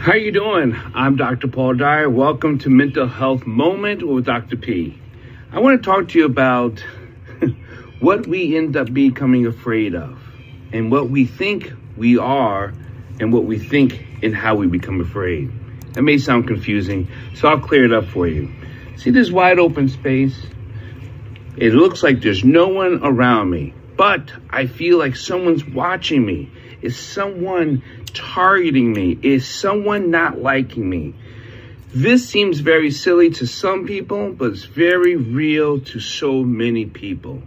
How you doing? I'm Dr. Paul Dyer. Welcome to Mental Health Moment with Dr. P. I want to talk to you about what we end up becoming afraid of and what we think we are and what we think and how we become afraid. That may sound confusing, so I'll clear it up for you. See this wide open space? It looks like there's no one around me, but I feel like someone's watching me. Is someone targeting me? Is someone not liking me? This seems very silly to some people, but it's very real to so many people.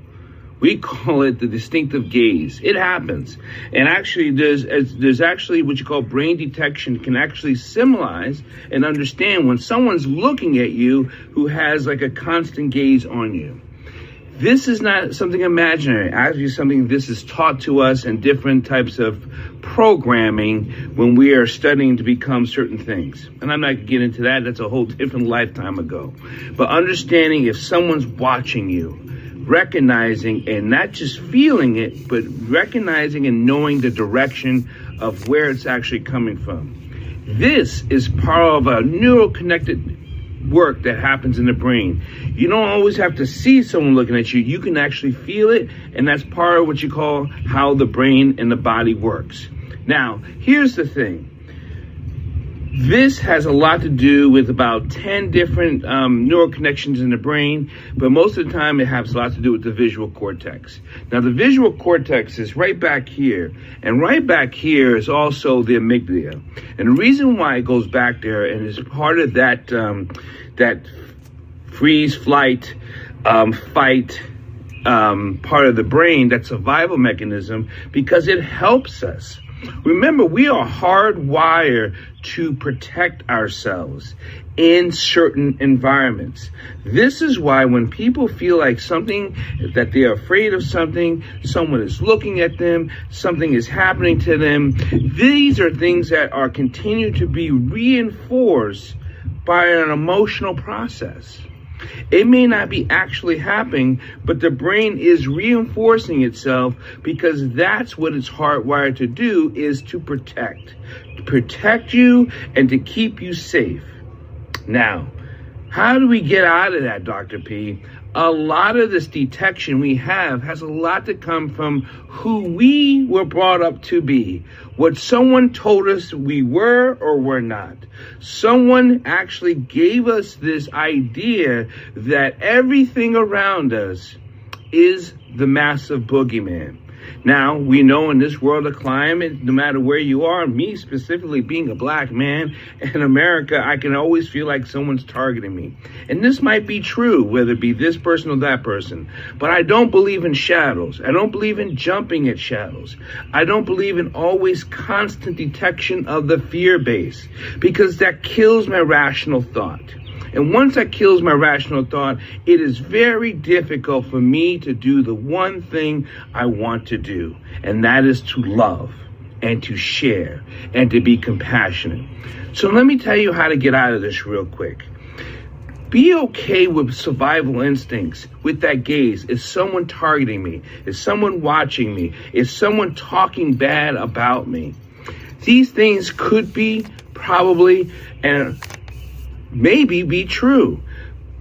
We call it the distinctive gaze. It happens. And actually, there's actually what you call brain detection can actually symbolize and understand when someone's looking at you who has like a constant gaze on you. This is not something imaginary. Actually, something this is taught to us in different types of programming when we are studying to become certain things. And I'm not going to get into that. That's a whole different lifetime ago. But understanding if someone's watching you, recognizing and not just feeling it, but recognizing and knowing the direction of where it's actually coming from. This is part of a neural-connected work that happens in the brain. You don't always have to see someone looking at you. You can actually feel it, and that's part of what you call how the brain and the body works. Now, here's the thing. This has a lot to do with about 10 different neural connections in the brain, but most of the time it has a lot to do with the visual cortex. Now, the visual cortex is right back here, and right back here is also the amygdala. And the reason why it goes back there and is part of that that freeze, flight, fight part of the brain, that survival mechanism, because it helps us. Remember, we are hardwired to protect ourselves in certain environments. This is why when people feel like something, that they're afraid of something, someone is looking at them, something is happening to them, these are things that are continue to be reinforced by an emotional process. It may not be actually happening, but the brain is reinforcing itself because that's what it's hardwired to do, is to protect you and to keep you safe. Now, how do we get out of that, Dr. P? A lot of this detection we have has a lot to come from who we were brought up to be, what someone told us we were or were not. Someone actually gave us this idea that everything around us is the massive boogeyman. Now, we know in this world of climate, no matter where you are, me specifically being a black man in America, I can always feel like someone's targeting me. And this might be true, whether it be this person or that person. But I don't believe in shadows. I don't believe in jumping at shadows. I don't believe in always constant detection of the fear base, because that kills my rational thought. And once that kills my rational thought, it is very difficult for me to do the one thing I want to do, and that is to love and to share and to be compassionate. So let me tell you how to get out of this real quick. Be okay with survival instincts, with that gaze. Is someone targeting me? Is someone watching me? Is someone talking bad about me? These things could be, probably, and maybe be true.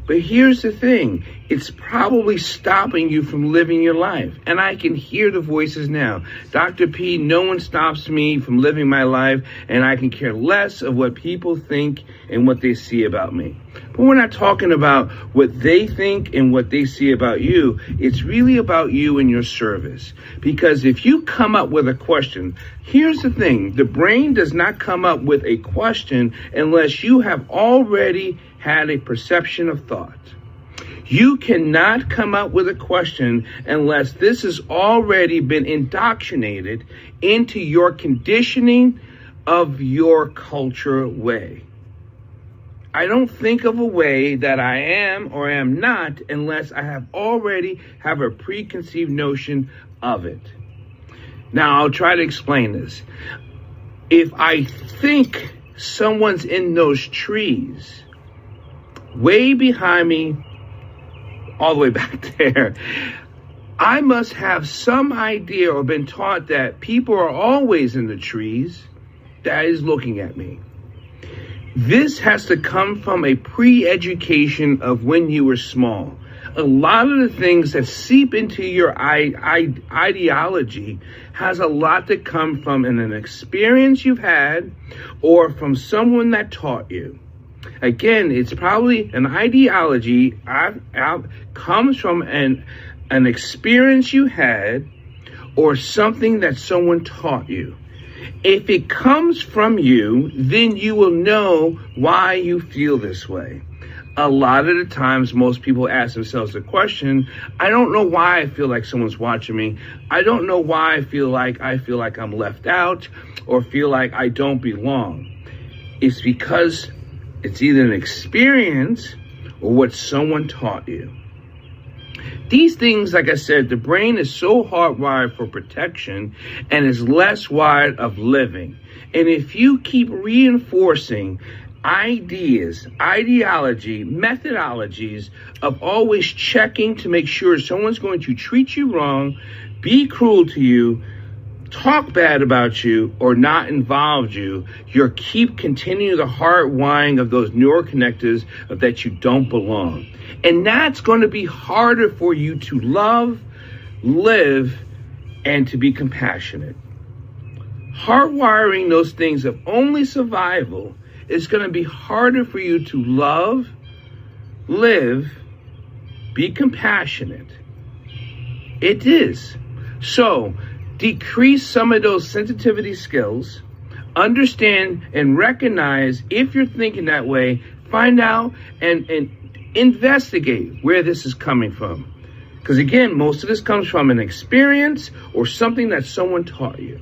But here's the thing. It's probably stopping you from living your life. And I can hear the voices now. Dr. P, no one stops me from living my life, and I can care less of what people think and what they see about me. But we're not talking about what they think and what they see about you. It's really about you and your service. Because if you come up with a question, here's the thing. The brain does not come up with a question unless you have already had a perception of thought. You cannot come up with a question unless this has already been indoctrinated into your conditioning of your culture way. I don't think of a way that I am or am not unless I have already have a preconceived notion of it. Now, I'll try to explain this. If I think someone's in those trees, way behind me, all the way back there, I must have some idea or been taught that people are always in the trees that is looking at me. This has to come from a pre-education of when you were small. A lot of the things that seep into your ideology has a lot to come from an experience you've had or from someone that taught you. Again, it's probably an ideology comes from an experience you had or something that someone taught you. If it comes from you, then you will know why you feel this way. A lot of the times, most people ask themselves the question, I don't know why I feel like someone's watching me. I don't know why I feel like I'm left out or feel like I don't belong. It's because it's either an experience or what someone taught you. These things, like I said, the brain is so hardwired for protection and is less wired of living. And if you keep reinforcing ideas, ideology, methodologies of always checking to make sure someone's going to treat you wrong, be cruel to you, talk bad about you, or not involve you, you'll keep continuing the hard wiring of those neuroconnectors of that you don't belong. And that's going to be harder for you to love, live, and to be compassionate. Hardwiring those things of only survival is going to be harder for you to love, live, be compassionate. It is. So, decrease some of those sensitivity skills, understand and recognize if you're thinking that way, find out and investigate where this is coming from. Because again, most of this comes from an experience or something that someone taught you.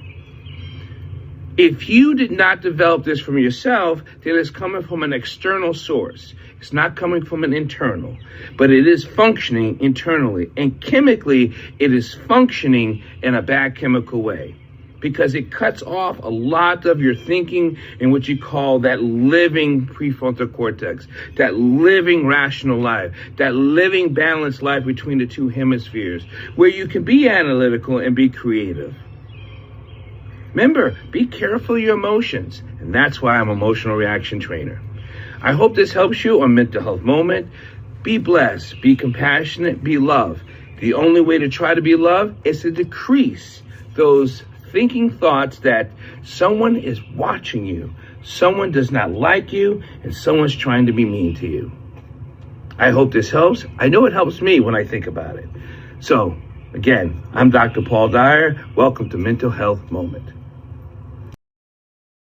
If you did not develop this from yourself, then it's coming from an external source. It's not coming from an internal, but it is functioning internally. And chemically, it is functioning in a bad chemical way because it cuts off a lot of your thinking in what you call that living prefrontal cortex, that living rational life, that living balanced life between the two hemispheres, where you can be analytical and be creative. Remember, be careful of your emotions, and that's why I'm an emotional reaction trainer. I hope this helps you on Mental Health Moment. Be blessed, be compassionate, be loved. The only way to try to be loved is to decrease those thinking thoughts that someone is watching you, someone does not like you, and someone's trying to be mean to you. I hope this helps. I know it helps me when I think about it. So, again, I'm Dr. Paul Dyer. Welcome to Mental Health Moment.